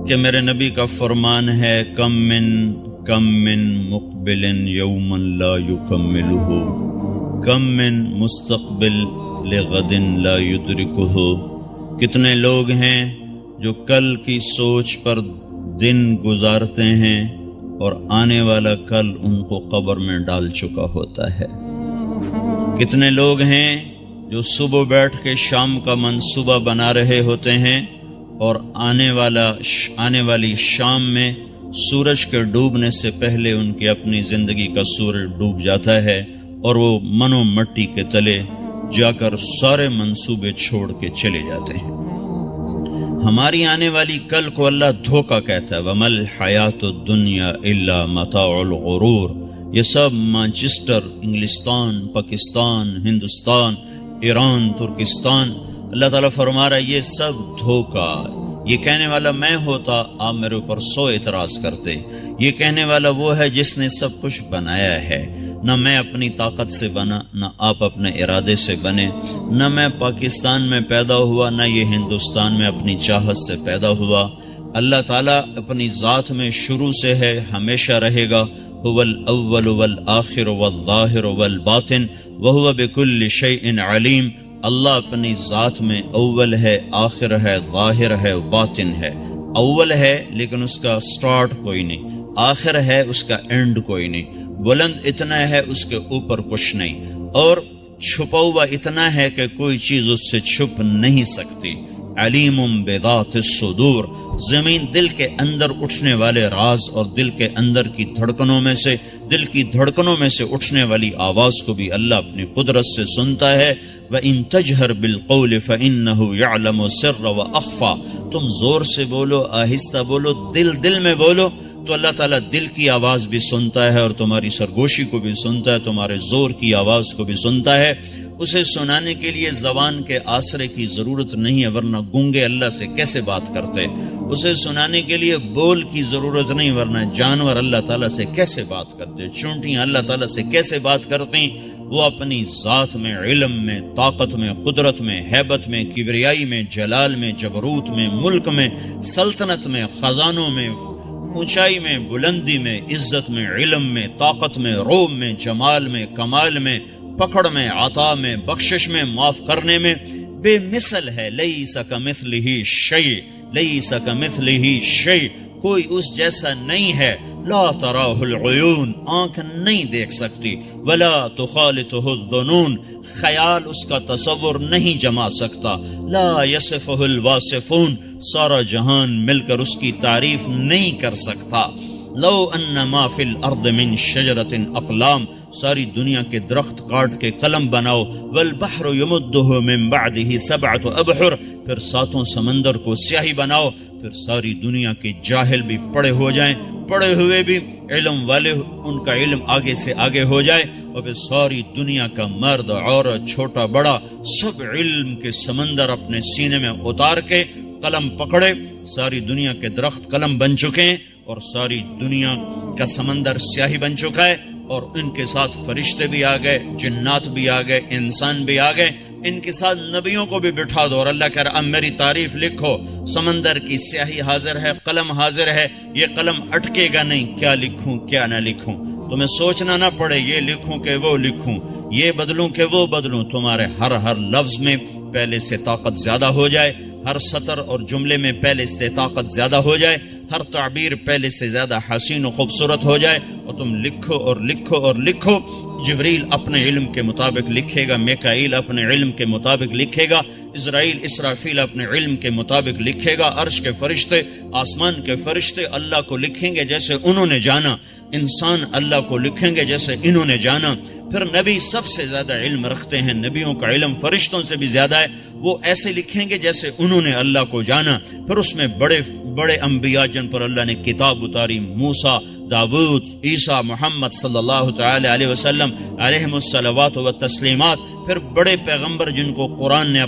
کہ میرے نبی کا فرمان ہے کم من مقبل یوما لا یکملہ کم من مستقبل لغد لا یدرکہ، کتنے لوگ ہیں جو کل کی سوچ پر دن گزارتے ہیں اور آنے والا کل ان کو قبر میں ڈال چکا ہوتا ہے۔ کتنے لوگ ہیں جو صبح بیٹھ کے شام کا منصوبہ بنا رہے ہوتے ہیں اور آنے والی شام میں سورج کے ڈوبنے سے پہلے ان کی اپنی زندگی کا سورج ڈوب جاتا ہے اور وہ منو مٹی کے تلے جا کر سارے منصوبے چھوڑ کے چلے جاتے ہیں۔ ہماری آنے والی کل کو اللہ دھوکہ کہتا ہے وَمَا الْحَيَاةُ الدُّنْيَا إِلَّا مَتَاعُ الْغُرُورِ۔ یہ سب مانچسٹر، انگلستان، پاکستان، ہندوستان، ایران، ترکستان، اللہ تعالیٰ فرما رہا ہے یہ سب دھوکہ۔ یہ کہنے والا میں ہوتا آپ میرے اوپر 100 اعتراض کرتے۔ یہ کہنے والا وہ ہے جس نے سب کچھ بنایا ہے، نہ میں اپنی طاقت سے بنا، نہ آپ اپنے ارادے سے بنے، نہ میں پاکستان میں پیدا ہوا، نہ یہ ہندوستان میں اپنی چاہت سے پیدا ہوا۔ اللہ تعالیٰ اپنی ذات میں شروع سے ہے، ہمیشہ رہے گا۔ هو الاول والآخر والظاہر والباطن وهو بكل شيء علیم۔ اللہ اپنی ذات میں اول ہے، آخر ہے، ظاہر ہے، باطن ہے۔ اول ہے لیکن اس کا سٹارٹ کوئی نہیں، آخر ہے اس کا اینڈ کوئی نہیں، بلند اتنا ہے اس کے اوپر کچھ نہیں، اور چھپا ہوا اتنا ہے کہ کوئی چیز اس سے چھپ نہیں سکتی۔ علیم بذات الصدور، زمین دل کے اندر اٹھنے والے راز اور دل کے اندر کی دھڑکنوں میں سے، دل کی دھڑکنوں میں سے اٹھنے والی آواز کو بھی اللہ اپنی قدرت سے سنتا ہے۔ وَإِن تَجْهَرْ بِالْقَوْلِ فَإِنَّهُ يَعْلَمُ السِّرَّ وَأَخْفَى، تم زور سے بولو، آہستہ بولو، دل میں بولو تو اللہ تعالیٰ دل کی آواز بھی سنتا ہے اور تمہاری سرگوشی کو بھی سنتا ہے، تمہارے زور کی آواز کو بھی سنتا ہے۔ اسے سنانے کے لیے زبان کے آسرے کی ضرورت نہیں ہے، ورنہ گونگے اللہ سے کیسے بات کرتے۔ اسے سنانے کے لیے بول کی ضرورت نہیں، ورنہ جانور اللہ تعالیٰ سے کیسے بات کرتے، چونٹیاں اللہ تعالیٰ سے کیسے بات کرتی۔ وہ اپنی ذات میں، علم میں، طاقت میں، قدرت میں، ہیبت میں، کبریائی میں، جلال میں، جبروت میں، ملک میں، سلطنت میں، خزانوں میں، اونچائی میں، بلندی میں، عزت میں، علم میں، طاقت میں، روب میں، جمال میں، کمال میں، پکڑ میں، عطا میں، بخشش میں، معاف کرنے میں بے مثل ہے۔ لیس کمثلہ شیء، لیس کمثلہ شیء، کوئی اس جیسا نہیں ہے۔ لا تراہ العیون، آنکھ نہیں دیکھ سکتی، ولا تخالطہ الظنون، خیال اس کا تصور نہیں جما سکتا۔ لا یصفہ الواصفون، سارا جہان مل کر اس کی تعریف نہیں کر سکتا۔ لو ان ما فی الارض من شجرۃ اقلام، ساری دنیا کے درخت کاٹ کے قلم بناؤ۔ والبحر یمدہ من بعدہ سبعۃ ابحر، پھر 7 سمندر کو سیاہی بناؤ، پھر ساری دنیا کے جاہل بھی پڑے ہو جائیں، پڑے ہوئے بھی علم والے ان کا علم آگے سے آگے ہو جائے، اور پھر ساری دنیا کا مرد عورت چھوٹا بڑا سب علم کے سمندر اپنے سینے میں اتار کے قلم پکڑے۔ ساری دنیا کے درخت قلم بن چکے ہیں اور ساری دنیا کا سمندر سیاہی بن چکا ہے، اور ان کے ساتھ فرشتے بھی آ گئے، جنات بھی آ گئے، انسان بھی آ گئے، ان کے ساتھ نبیوں کو بھی بٹھا دو، اور اللہ کہہ رہا اب میری تعریف لکھو۔ سمندر کی سیاہی حاضر ہے، قلم حاضر ہے، یہ قلم اٹکے گا نہیں، کیا لکھوں کیا نہ لکھوں، تمہیں سوچنا نہ پڑے یہ لکھوں کہ وہ لکھوں، یہ بدلوں کہ وہ بدلوں۔ تمہارے ہر لفظ میں پہلے سے طاقت زیادہ ہو جائے، ہر سطر اور جملے میں پہلے سے طاقت زیادہ ہو جائے، ہر تعبیر پہلے سے زیادہ حسین و خوبصورت ہو جائے، اور تم لکھو اور لکھو اور لکھو۔ جبریل اپنے علم کے مطابق لکھے گا، میکائیل اپنے علم کے مطابق لکھے گا، اسرائیل اسرافیل اپنے علم کے مطابق لکھے گا، عرش کے فرشتے، آسمان کے فرشتے اللہ کو لکھیں گے جیسے انہوں نے جانا، انسان اللہ کو لکھیں گے جیسے انہوں نے جانا۔ پھر نبی سب سے زیادہ علم رکھتے ہیں، نبیوں کا علم فرشتوں سے بھی زیادہ ہے، وہ ایسے لکھیں گے جیسے انہوں نے اللہ کو جانا۔ پھر اس میں بڑے بڑے انبیاء جن پر اللہ نے کتاب اتاری، موسیٰ، داود، عیسیٰ، محمد صلی اللہ تعالی علیہ وسلم علیہم الصلوات والتسلیمات، پھر بڑے پیغمبر جن کو قرآن نے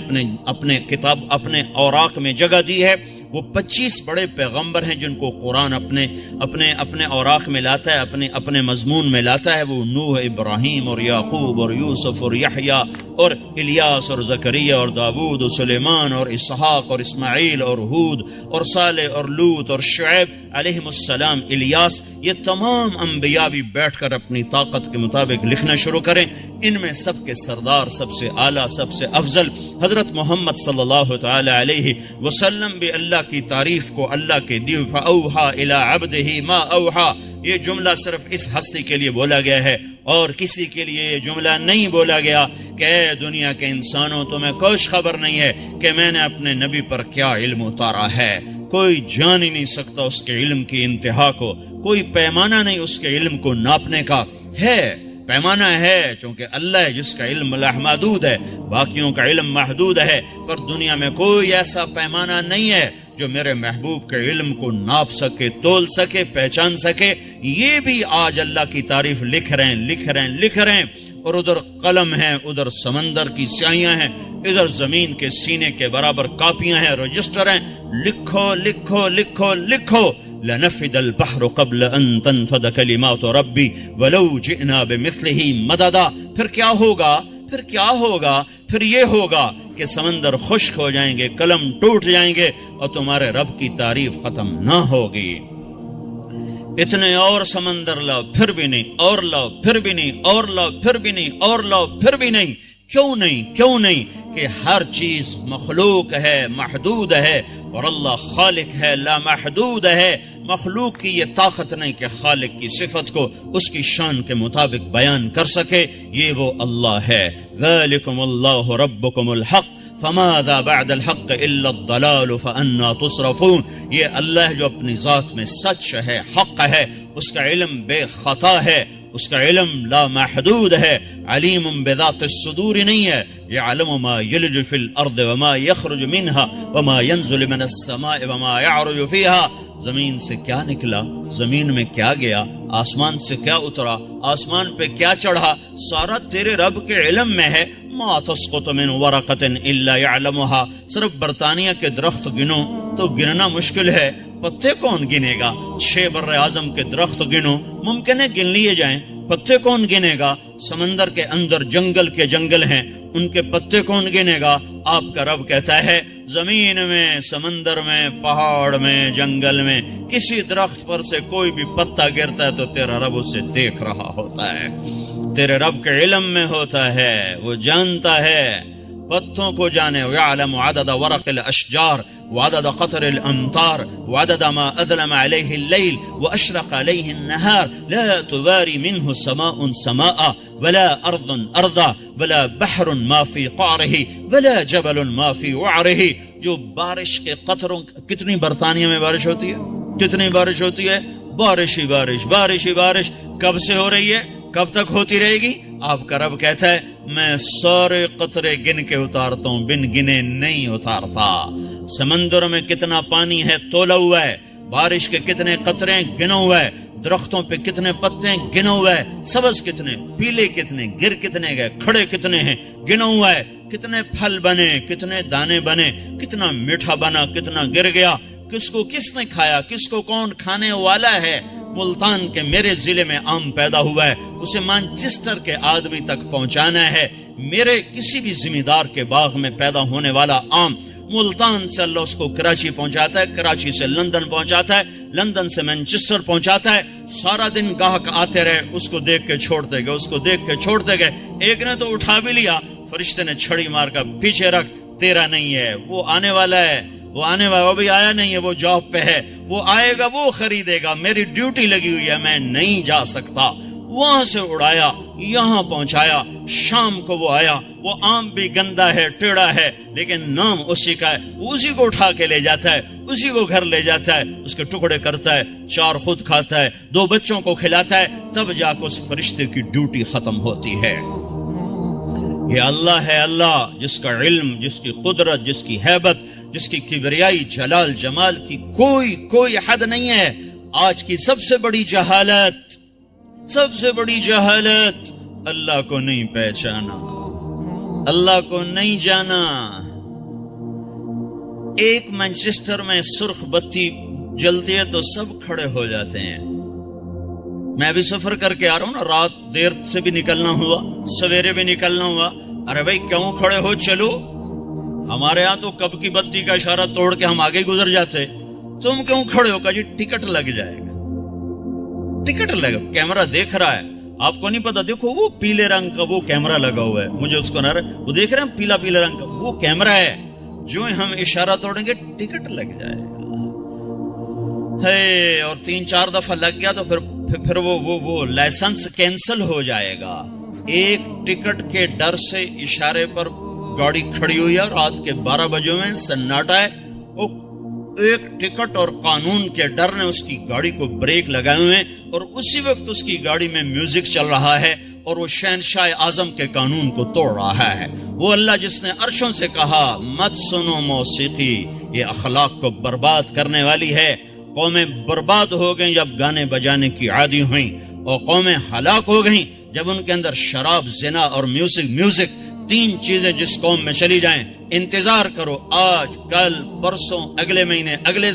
اپنے کتاب، اپنے اوراق میں جگہ دی ہے، وہ 25 بڑے پیغمبر ہیں جن کو قرآن اپنے اوراق میں لاتا ہے، اپنے مضمون میں لاتا ہے. وہ نوح، ابراہیم اور یعقوب اور یوسف اور یحییٰ اور الیاس اور زکریا اور داود اور سلیمان اور اسحاق اور اسماعیل اور ہود اور صالح اور لوط اور شعیب علیہم السلام، الیاس، یہ تمام انبیاء بھی بیٹھ کر اپنی طاقت کے مطابق لکھنا شروع کریں. ان میں سب کے سردار، سب سے اعلیٰ، سب سے افضل حضرت محمد صلی اللہ تعالی علیہ وسلم بھی اللہ کی تعریف کو اللہ کے دیو فاوحا الی عبدہ ما اوحا، یہ جملہ صرف اس ہستی کے لیے بولا گیا ہے اور کسی کے لیے یہ جملہ نہیں بولا گیا کہ اے دنیا کے انسانوں تمہیں کچھ خبر نہیں ہے کہ میں نے اپنے نبی پر کیا علم اتارا ہے. کوئی جان ہی نہیں سکتا اس کے علم کی انتہا کو، کوئی پیمانہ نہیں اس کے علم کو ناپنے کا. ہے پیمانہ ہے چونکہ اللہ ہے جس کا علم محدود ہے، باقیوں کا علم محدود ہے، پر دنیا میں کوئی ایسا پیمانہ نہیں ہے جو میرے محبوب کے علم کو ناپ سکے، تول سکے، پہچان سکے. یہ بھی آج اللہ کی تعریف لکھ رہے ہیں اور ادھر قلم ہے، ادھر سمندر کی سیاہیاں ہیں، ادھر زمین کے سینے کے برابر کاپیاں ہیں، رجسٹر ہیں. لکھو لکھو لکھو لکھو. لنفد البحر قبل ان تنفد کلمات ربی ولو جئنا بمثلہ مددا. پھر کیا ہوگا؟ پھر یہ ہوگا کہ سمندر خشک ہو جائیں گے، قلم ٹوٹ جائیں گے اور تمہارے رب کی تعریف ختم نہ ہوگی. اتنے اور سمندر لاؤ پھر بھی نہیں، اور لاؤ پھر بھی نہیں، اور لاؤ پھر بھی نہیں، اور لاؤ پھر بھی نہیں. کیوں نہیں کہ ہر چیز مخلوق ہے، محدود ہے، اور اللہ خالق ہے، لا محدود ہے. مخلوق کی یہ طاقت نہیں کہ خالق کی صفت کو اس کی شان کے مطابق بیان کر سکے. یہ وہ اللہ ہے. ذالکم اللہ ربکم الحق فماذا بعد الحق الا الضلال فانا تصرفون. یہ اللہ جو اپنی ذات میں سچ ہے، حق ہے، اس کا علم بے خطا ہے، اس کا علم لا محدود ہے. علیم بذات الصدور نہیں ہے. یعلم ما یلج فی الارض وما یخرج منها وما ينزل من السماء وما يعرج فيها. زمین سے کیا نکلا، زمین میں کیا گیا، آسمان سے کیا اترا، آسمان پہ کیا چڑھا، سارا تیرے رب کے علم میں ہے. ما تسقط من ورقة الا يعلمها. صرف برطانیہ کے درخت گنو تو گننا مشکل ہے، پتے کون گنے گا؟ 6 بر اعظم کے درخت گنو، ممکن ہے گن لیے جائیں، پتے کون گنے گا؟ سمندر کے اندر جنگل ہیں، ان کے پتے کون گنے گا؟ آپ کا رب کہتا ہے زمین میں، سمندر میں، پہاڑ میں، جنگل میں کسی درخت پر سے کوئی بھی پتا گرتا ہے تو تیرا رب اسے دیکھ رہا ہوتا ہے، تیرے رب کے علم میں ہوتا ہے، وہ جانتا ہے. پتوں کو جانے. وَيَعْلَمُ عَدَدَ وَرَقِ الْأَشْجَارِ وَعَدَدَ قَطْرِ الْأَمْطَارِ وَعَدَدَ مَا أَظْلَمَ عَلَيْهِ اللَّيْلُ وَأَشْرَقَ عَلَيْهِ النَّهَارُ لَا تُبَارِ مِنْهُ سَمَاءٌ سَمَاءً وَلَا أَرْضٌ أَرْضًا وَلَا بَحْرٌ مَا فِي قَعْرِهِ وَلَا جَبَلٌ مَا فِي وَعْرِهِ. جو بارش کے قطروں، کتنی برطانیہ میں بارش ہوتی ہے، کتنی بارش ہوتی ہے، بارش ہی بارش، بارش ہی بارش. کب سے ہو رہی ہے، کب تک ہوتی رہے گی؟ آپ کا رب کہتا ہے میں سارے قطرے گن کے اتارتا ہوں، بن گنے نہیں اتارتا. سمندر میں کتنا پانی ہے تولا ہوا ہے، بارش کے کتنے قطرے گنا ہوا ہے، درختوں پہ کتنے پتے گنا ہوا ہے، سبز کتنے، پیلے کتنے، گر کتنے گئے، کھڑے کتنے ہیں گنا ہوا ہے. کتنے پھل بنے، کتنے دانے بنے، کتنا میٹھا بنا، کتنا گر گیا، کس کو کس نے کھایا، کس کو کون کھانے والا ہے. ملتان کے میرے ضلع میں آم پیدا ہوا ہے، اسے مانچسٹر کے آدمی تک پہنچانا ہے. میرے کسی بھی ذمہ دار کے باغ میں پیدا ہونے والا آم ملتان سے اللہ اس کو کراچی پہنچاتا ہے، کراچی سے لندن پہنچاتا ہے، لندن سے مانچسٹر پہنچاتا ہے. سارا دن گاہک آتے رہے، اس کو دیکھ کے چھوڑتے گئے، اس کو دیکھ کے چھوڑتے گئے. ایک نے تو اٹھا بھی لیا، فرشتے نے چھڑی مار کر پیچھے رکھ، تیرا نہیں ہے، وہ آنے والا ہے، وہ آنے والا، وہ بھی آیا نہیں ہے، وہ جاب پہ ہے، وہ آئے گا، وہ خریدے گا، میری ڈیوٹی لگی ہوئی ہے، میں نہیں جا سکتا. وہاں سے اڑایا، یہاں پہنچایا. شام کو وہ آیا، وہ آم بھی گندا ہے، ٹیڑھا ہے، لیکن نام اسی کا ہے. اسی کو اٹھا کے لے جاتا ہے، اسی کو گھر لے جاتا ہے، اس کے ٹکڑے کرتا ہے، 4 خود کھاتا ہے، 2 بچوں کو کھلاتا ہے، تب جا کے اس فرشتے کی ڈیوٹی ختم ہوتی ہے. یہ اللہ ہے، اللہ جس کا علم، جس کی قدرت، جس کی ہیبت، جس کی کبریائی، جلال جمال کی کوئی حد نہیں ہے. آج کی سب سے بڑی جہالت اللہ کو نہیں پہچانا، اللہ کو نہیں جانا. ایک مانچسٹر میں سرخ بتی جلتی ہے تو سب کھڑے ہو جاتے ہیں. میں ابھی سفر کر کے آ رہا ہوں نا، رات دیر سے بھی نکلنا ہوا، سویرے بھی نکلنا ہوا. ارے بھائی کیوں کھڑے ہو، چلو. ہمارے ہاں تو کب کی بتی کا اشارہ توڑ کے ہم آگے گزر جاتے. تم کیوں کھڑے ہو؟ کہ جی ٹکٹ لگ جائے گا. ٹکٹ لگا، کیمرہ دیکھ رہا ہے. آپ کو نہیں پتا، دیکھو وہ پیلے رنگ کا وہ کیمرہ لگا ہوا ہے. مجھے اس کو نہ وہ دیکھ رہے ہیں پیلا پیلا رنگ کا وہ کیمرہ ہے. جو ہم اشارہ توڑیں گے ٹکٹ لگ جائے گا. ہے اور 3-4 دفعہ لگ گیا تو پھر وہ لائسنس کینسل ہو جائے گا. ایک ٹکٹ کے ڈر سے اشارے پر گاڑی کھڑی ہوئی ہے. رات کے 12 بجے میں سناٹا ہے. وہ ایک ٹکٹ اور قانون کے ڈر نے اس کی گاڑی کو بریک لگائے ہوئے ہیں اور اسی وقت اس کی گاڑی میں میوزک چل رہا ہے اور وہ شہنشاہ اعظم کے قانون کو توڑ رہا ہے. وہ اللہ جس نے عرشوں سے کہا مت سنو موسیقی، یہ اخلاق کو برباد کرنے والی ہے. قومیں برباد ہو گئیں جب گانے بجانے کی عادی ہوئیں، اور قومیں ہلاک ہو گئیں جب ان کے اندر شراب، زنا اور میوزک 3 چیزیں جس قوم میں چلی جائیں. انتظار کرو، آج، کل، پرسوں، اگلے مہینے، اگلے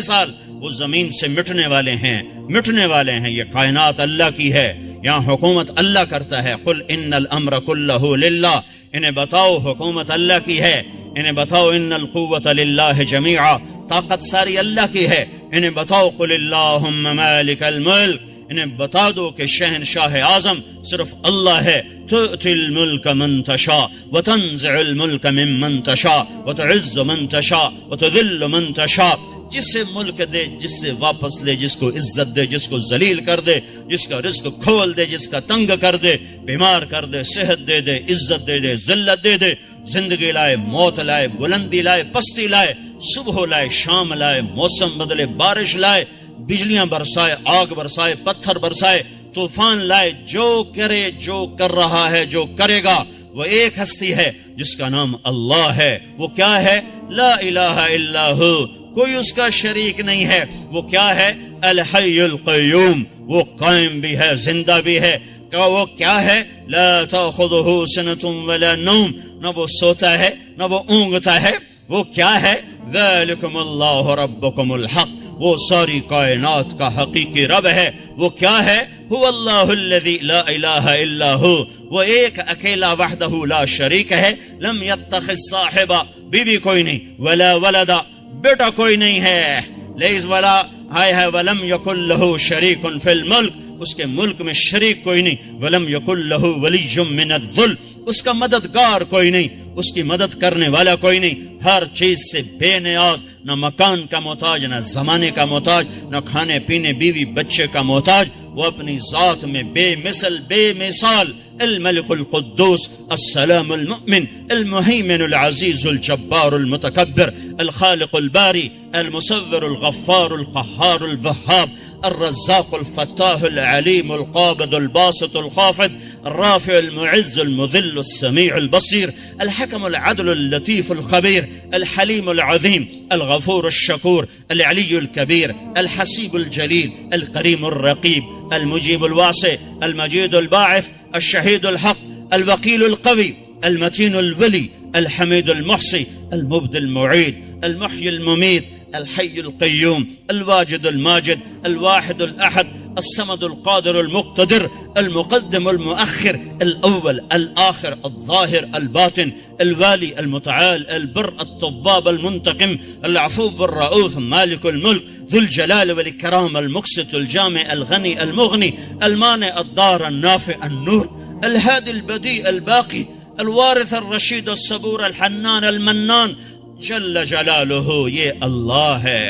سال وہ زمین سے مٹنے والے ہیں. یہ کائنات اللہ کی ہے، یہاں حکومت اللہ کرتا ہے. قل ان الامر کلہ للہ، انہیں بتاؤ حکومت اللہ کی ہے. انہیں بتاؤ ان القوت للہ جمیعا، طاقت ساری اللہ کی ہے. انہیں بتاؤ قل اللہم مالک الملک، انہیں بتا دو کہ شہنشاہ اعظم صرف اللہ ہے. تؤتی الملک من تشاء وتنزع الملک ممن تشاء وتعز من تشاء وتذل من تشاء. جس سے ملک دے، جس سے واپس لے، جس کو عزت دے، جس کو ذلیل کر دے، جس کا رزق کھول دے، جس کا تنگ کر دے، بیمار کر دے، صحت دے دے، عزت دے دے، ذلت دے دے. زندگی لائے، موت لائے، بلندی لائے، پستی لائے، صبح لائے، شام لائے، موسم بدلے، بارش لائے، بجلیاں برسائے، آگ برسائے، پتھر برسائے، طوفان لائے. جو کرے، جو کر رہا ہے، جو کرے گا، وہ ایک ہستی ہے جس کا نام اللہ ہے. وہ کیا ہے؟ لا الہ الا ہو، کوئی اس کا شریک نہیں ہے. وہ کیا ہے؟ الحی القیوم، وہ قائم بھی ہے، زندہ بھی ہے. وہ کیا ہے؟ لا تأخذہ سنۃ ولا نوم، نہ وہ سوتا ہے نہ وہ اونگتا ہے. وہ کیا ہے؟ ذالکم اللہ ربکم الحق، وہ ساری کائنات کا حقیقی رب ہے. وہ کیا ہے؟ هو اللہ الذی لا الہ الا ہو، وہ ایک اکیلا وحدہ لا شریک ہے. لم یتخذ صاحبہ، بیوی کوئی نہیں، ولا ولدا، بیٹا کوئی نہیں ہے. لیس ولا ہے ولم یکن لہ شریک فی الملک، اس کے ملک میں شریک کوئی نہیں. ولم یکن لہ ولی من الذل، اس کا مددگار کوئی نہیں، اس کی مدد کرنے والا کوئی نہیں. ہر چیز سے بے نیاز، نہ مکان کا محتاج، نہ زمانے کا محتاج، نہ کھانے پینے، بیوی بچے کا محتاج. وہ اپنی ذات میں بے مثل، بے مثال. الملک القدوس السلام المؤمن المہیمن العزیز الجبار المتکبر الخالق الباری المصور الغفار القہار الوہاب الرزاق الفتاح العلیم القابض الباسط الخافض الرافع المعز المذل السميع البصير الحكم العدل اللطيف الخبير الحليم العظيم الغفور الشكور العلي الكبير الحسيب الجليل الكريم الرقيب المجيب الواسع المجيد الباعث الشهيد الحق الوكيل القوي المتين الولي الحميد المحصي المبدي المعيد المحيي المميت الحي القيوم الواجد الماجد الواحد الأحد الصمد القادر المقتدر المقدم المؤخر الأول الآخر الظاهر الباطن الوالي المتعال البر الطواب المنتقم العفو الرؤوف مالك الملك ذو الجلال والإكرام المقسط الجامع الغني المغني المانع الضار النافع النور الهادي البديع الباقي الوارث الرشيد الصبور الحنان المنان جل جلالہ. یہ اللہ ہے.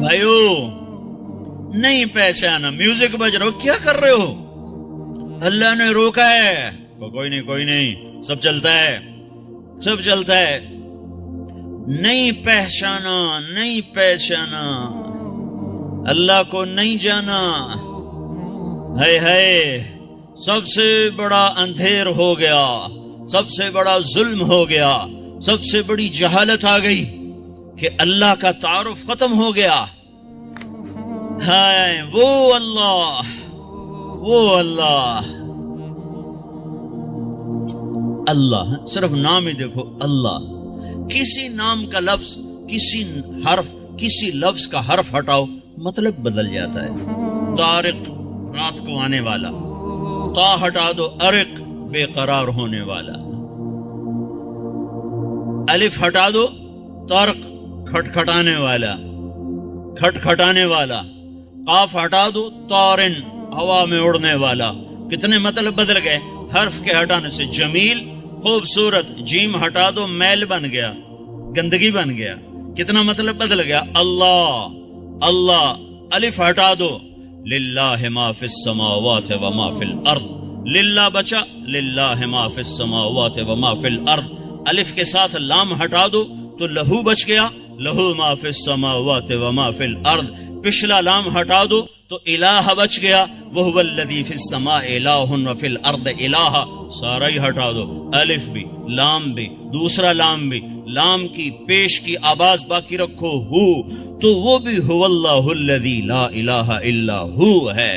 بھائیو نہیں پہچانا، میوزک بج رہا ہو، کیا کر رہے ہو؟ اللہ نے روکا ہے. کوئی نہیں، سب چلتا ہے. نہیں پہچانا اللہ کو، نہیں جانا. ہے سب سے بڑا اندھیر ہو گیا، سب سے بڑا ظلم ہو گیا، سب سے بڑی جہالت آ گئی کہ اللہ کا تعارف ختم ہو گیا. ہے وہ اللہ اللہ، صرف نام ہی دیکھو اللہ. کسی نام کا لفظ، کسی حرف، کسی لفظ کا حرف ہٹاؤ مطلب بدل جاتا ہے. طارق رات کو آنے والا، تا ہٹا دو ارق بے قرار ہونے والا، الف ہٹا دو طارق کھٹکھٹانے والا، کھٹکھٹانے والا، قاف ہٹا دو طارن ہوا میں اڑنے والا. کتنے مطلب بدل گئے حرف کے ہٹانے سے. جمیل خوبصورت، جیم ہٹا دو میل بن گیا، گندگی بن گیا. کتنا مطلب بدل گیا. اللہ اللہ، الف ہٹا دو للہ ما فی السماوات و ما فی الارض، للہ بچا للہ ما فی السماوات و ما فی الارض. الف کے ساتھ لام ہٹا دو تو لہو بچ گیا، لہو ما فی السماوات و ما فی الارض. پچھلا لام ہٹا دو تو الہ بچ گیا، وہو الذی فی السماء الہ و فی الارض الہ. سارا ہی ہٹا دو، الف بھی لام بھی دوسرا لام بھی، لام کی پیش کی آواز باقی رکھو ہو، تو وہ بھی هو اللہ الذی لا الہ الا ہو ہے.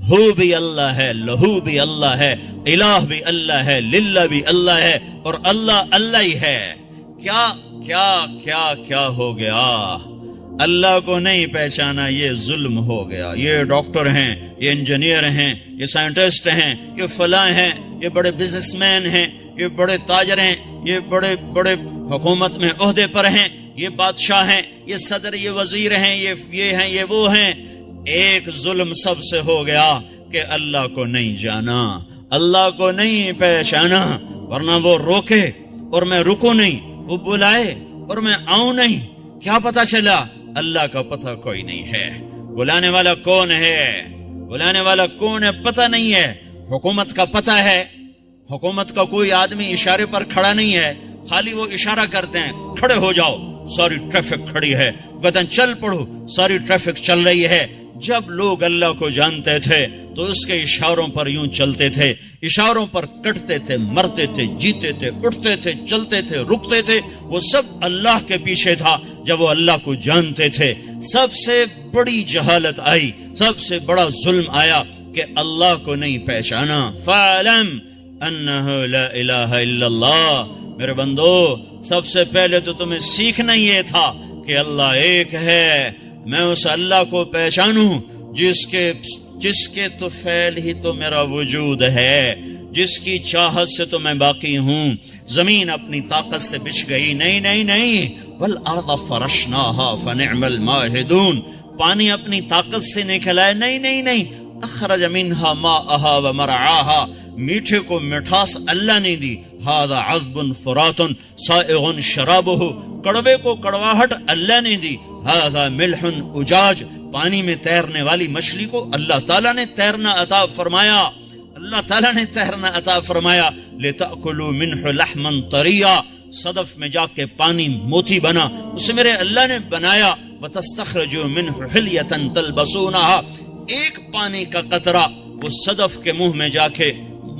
ہو بھی اللہ ہے، لہو بھی اللہ ہے، الہ بھی اللہ ہے، للہ بھی اللہ ہے، اور اللہ اللہ ہی ہے. کیا کیا کیا کیا ہو گیا؟ اللہ کو نہیں پہچانا، یہ ظلم ہو گیا. یہ ڈاکٹر ہیں، یہ انجینئر ہیں، یہ سائنٹسٹ ہیں، یہ فلاں ہیں، یہ بڑے بزنس مین ہیں، یہ بڑے تاجر ہیں، یہ بڑے بڑے حکومت میں عہدے پر ہیں، یہ بادشاہ ہیں، یہ صدر، یہ وزیر ہیں، یہ ہیں، یہ وہ ہیں. ایک ظلم سب سے ہو گیا کہ اللہ کو نہیں جانا، اللہ کو نہیں پہچانا. ورنہ وہ روکے اور میں رکوں نہیں، وہ بلائے اور میں آؤں نہیں. کیا پتا چلا؟ اللہ کا پتہ کوئی نہیں ہے. بلانے والا کون ہے؟ بلانے والا کون ہے پتہ نہیں ہے. حکومت کا پتہ ہے، حکومت کا کوئی آدمی اشارے پر کھڑا نہیں ہے، خالی وہ اشارہ کرتے ہیں کھڑے ہو جاؤ، ساری ٹریفک کھڑی ہے، کہتے ہیں چل پڑو، ساری ٹریفک چل رہی ہے. جب لوگ اللہ کو جانتے تھے تو اس کے اشاروں پر یوں چلتے تھے، اشاروں پر کٹتے تھے، مرتے تھے، جیتے تھے، اٹھتے تھے، چلتے تھے، رکتے تھے. وہ سب اللہ کے پیچھے تھا. جب وہ اللہ کو جانتے تھے، سب سے بڑی جہالت آئی، سب سے بڑا ظلم آیا کہ اللہ کو نہیں پہچانا. فَاعْلَمْ أَنَّهُ لَا إِلَهَ إِلَّا اللَّهُ. میرے بندو، سب سے پہلے تو تمہیں سیکھنا یہ تھا کہ اللہ ایک ہے. میں اس اللہ کو پہچانوں جس کے تو فعل ہی تو میرا وجود ہے، جس کی چاہت سے تو میں باقی ہوں. زمین اپنی طاقت سے بچھ گئی، نہیں نہیں نہیں. وَالْأَرْضَ فَرَشْنَاهَا فَنِعْمَ الْمَاهِدُونَ. پانی اپنی طاقت سے نکلا ہے، نہیں نہیں نہیں. اخرج منها ماءها ومرعاها. میٹھے کو مٹھاس اللہ نے دی. هذا عذب فرات سائغ شرابه. کڑوے کو کڑواہٹ اللہ نے دی. هذا ملح اجاج. پانی میں تیرنے والی مچھلی کو اللہ تعالیٰ نے تیرنا عطا فرمایا، اللہ تعالیٰ نے تیرنا عطا فرمایا. لِتَأْكُلُوا مِنْهُ لَحْمًا طَرِيًّا. صدف میں جا کے پانی موتی بنا، اسے میرے اللہ نے بنایا. وَتَسْتَخْرَجُوا مِنْهُ حِلْيَةً تَلْبَسُونَهَا. ایک پانی کا قطرہ وہ صدف کے منہ میں جا کے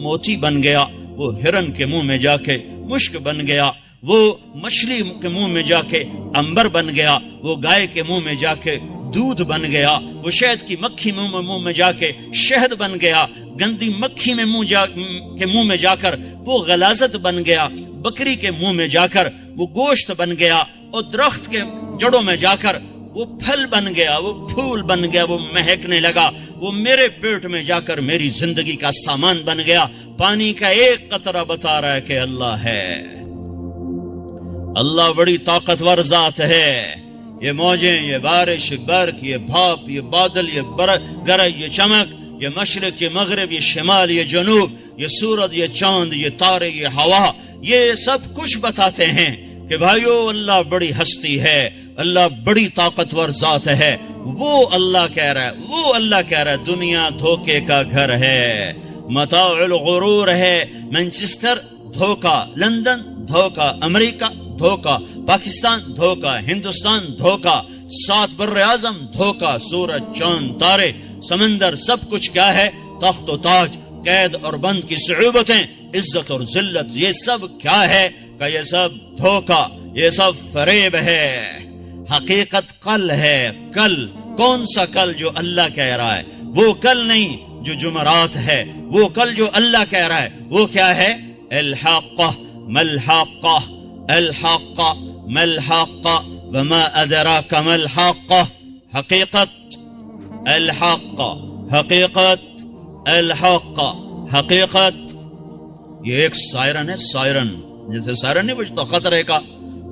موتی بن گیا، وہ ہرن کے منہ میں جا کے مشک بن گیا، وہ مچھلی کے منہ میں جا کے عنبر بن گیا، وہ گائے کے منہ میں جا کے دودھ بن گیا، وہ شہد کی مکھی منہ میں جا کے شہد بن گیا، گندی مکھی میں منہ میں جا کر وہ غلاظت بن گیا، بکری کے منہ میں جا کر وہ گوشت بن گیا، اور درخت کے جڑوں میں جا کر وہ پھل بن گیا، وہ پھول بن گیا، وہ مہکنے لگا، وہ میرے پیٹ میں جا کر میری زندگی کا سامان بن گیا. پانی کا ایک قطرہ بتا رہا ہے کہ اللہ ہے. اللہ بڑی طاقتور ذات ہے. یہ موجیں، یہ بارش، یہ برق، یہ بھاپ، یہ بادل، یہ گرج، یہ چمک، یہ مشرق، یہ مغرب، یہ شمال، یہ جنوب، یہ سورج، یہ چاند، یہ تارے، یہ ہوا، یہ سب کچھ بتاتے ہیں کہ بھائیو اللہ بڑی ہستی ہے، اللہ بڑی طاقتور ذات ہے. وہ اللہ کہہ رہا ہے، وہ اللہ کہہ رہا ہے دنیا دھوکے کا گھر ہے، متاع الغرور ہے. مانچسٹر دھوکا، لندن دھوکا، امریکہ دھوکا، پاکستان دھوکا، ہندوستان دھوکا، 7 بر اعظم دھوکا، سورج، چاند، تارے، سمندر، سب کچھ کیا ہے؟ تخت و تاج، قید اور بند کی صعوبتیں، عزت اور ذلت، یہ سب کیا ہے؟ کہ یہ سب دھوکا، یہ سب فریب ہے. حقیقت کل ہے. کل کون سا کل جو اللہ کہہ رہا ہے؟ وہ کل نہیں جو جمعرات ہے، وہ کل جو اللہ کہہ رہا ہے وہ کیا ہے؟ الحاقہ ملحاقہ الحاقہ ملحاقہ وما ادراک ملحاقہ، حقیقت الحاقہ، حقیقت الحاقہ، حقیقت۔ یہ ایک سائرن ہے، سائرن، جیسے سائرن نہیں بجتا خطرے کا،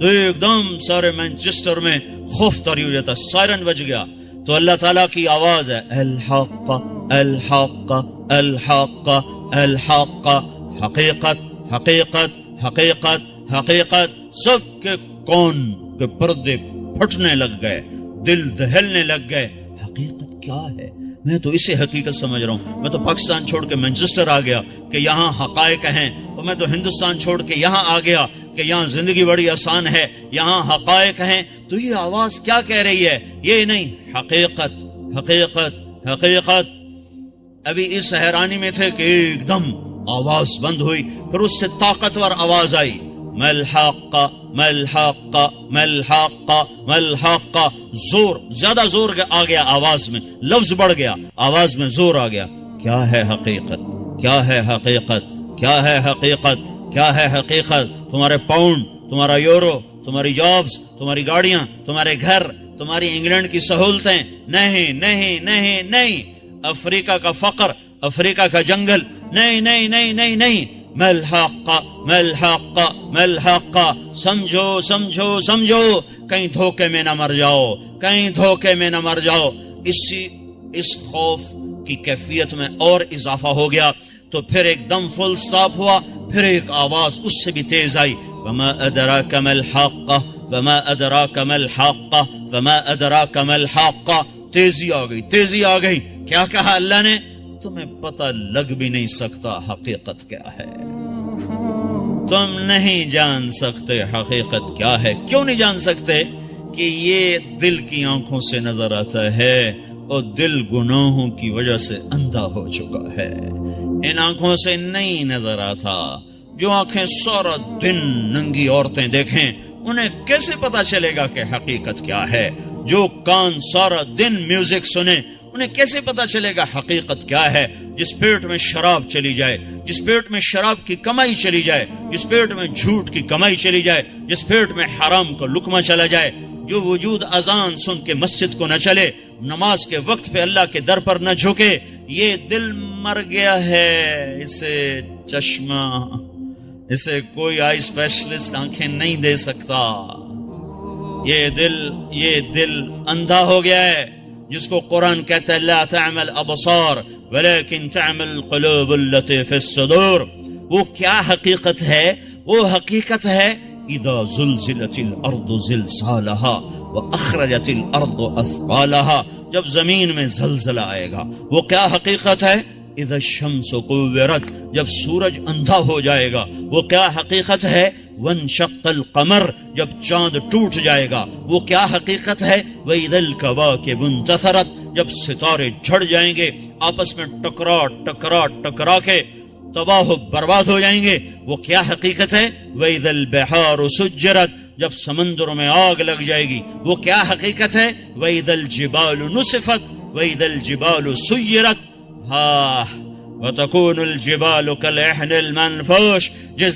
تو ایک دم سارے مانچسٹر میں خوف طاری ہو جاتا، سائرن بج گیا، تو اللہ تعالیٰ کی آواز ہے الحاقہ الحاقہ الحاقہ الحاقہ، حقیقت حقیقت حقیقت حقیقت۔ سب کے کون کے پردے پھٹنے لگ گئے، دل دہلنے لگ گئے، حقیقت کیا ہے؟ میں تو اسے حقیقت سمجھ رہا ہوں، میں تو پاکستان چھوڑ کے مانچسٹر آ گیا کہ یہاں حقائق ہیں، اور میں تو ہندوستان چھوڑ کے یہاں آ گیا کہ یہاں زندگی بڑی آسان ہے، یہاں حقائق ہیں۔ تو یہ آواز کیا کہہ رہی ہے؟ یہ نہیں، حقیقت حقیقت حقیقت۔ ابھی اس حیرانی میں تھے کہ ایک دم آواز بند ہوئی، پھر اس سے طاقتور آواز آئی، ملحاقہ ملحاقہ ملحاقہ ملحاقہ، زور، زیادہ زور آ گیا آواز میں، لفظ بڑھ گیا، آواز میں زور آ گیا۔ کیا ہے حقیقت؟ کیا ہے حقیقت؟ کیا ہے حقیقت؟ کیا ہے حقیقت؟ تمہارے پاؤنڈ، تمہارا یورو، تمہاری جابز، تمہاری گاڑیاں، تمہارے گھر، تمہاری انگلینڈ کی سہولتیں، نہیں نہیں نہیں نہیں، افریقہ کا فقر، افریقہ کا جنگل، نہیں نہیں نہیں نہیں نہیں، ملحاقہ ملحاقہ ملحاقہ۔ سمجھو سمجھو سمجھو، کہیں دھوکے میں نہ مر جاؤ، کہیں دھوکے میں نہ مر جاؤ۔ اس خوف کی کیفیت میں اور اضافہ ہو گیا، تو پھر ایک دم فل سٹاپ ہوا، پھر ایک آواز اس سے بھی تیز آئی، وما ادراک ما الحاقہ وما ادراک ما الحاقہ وما ادراک ما الحاقہ۔ تیزی آ گئی، تیزی آ گئی۔ کیا کہا اللہ نے؟ تمہیں پتہ لگ بھی نہیں سکتا حقیقت کیا ہے، تم نہیں جان سکتے حقیقت کیا ہے۔ کیوں نہیں جان سکتے؟ کہ یہ دل کی آنکھوں سے نظر آتا ہے، اور دل گناہوں کی وجہ سے اندھا ہو چکا ہے، ان آنکھوں سے نہیں نظر آتا۔ جو آنکھیں سارا دن ننگی عورتیں دیکھیں، انہیں کیسے پتا چلے گا کہ حقیقت کیا ہے؟ جو کان سارا دن میوزک سنیں، انہیں کیسے پتا چلے گا حقیقت کیا ہے؟ جس پیٹ میں شراب چلی جائے، جس پیٹ میں شراب کی کمائی چلی جائے، جس پیٹ میں جھوٹ کی کمائی چلی جائے، جس پیٹ میں حرام کا لقمہ چلا جائے، جو وجود اذان سن کے مسجد کو نہ چلے، نماز کے وقت پہ اللہ کے در پر نہ جھکے، یہ دل مر گیا ہے۔ اسے چشمہ، اسے کوئی آئی اسپیشلسٹ آنکھیں نہیں دے سکتا۔ یہ دل اندھا ہو گیا ہے، جس کو قرآن کہتا ہے لا تعمل ابصار ولكن تعمل القلوب التي في الصدور۔ وہ کیا حقیقت ہے؟ وہ حقیقت ہے اذا زلزلت الارض زلزالها واخرجت الارض اثقالها، جب زمین میں زلزلہ آئے گا۔ وہ کیا حقیقت ہے؟ اذا الشمس كورت، جب سورج اندھا ہو جائے گا۔ وہ کیا حقیقت ہے؟ وانشق القمر، جب چاند ٹوٹ جائے گا۔ وہ کیا حقیقت ہے؟ واذا الكواكب انتثرت، جب ستارے جھڑ جائیں گے، آپس میں ٹکرا ٹکرا ٹکرا کے تباہ و برباد ہو جائیں گے۔ وہ کیا حقیقت ہے؟ واذا البحار سجرت، جب سمندر میں آگ لگ جائے گی۔ وہ کیا حقیقت ہے؟ واذا الجبال نسفت واذا الجبال سيرت، وتكون الجبال كالعهن المنفوش، جس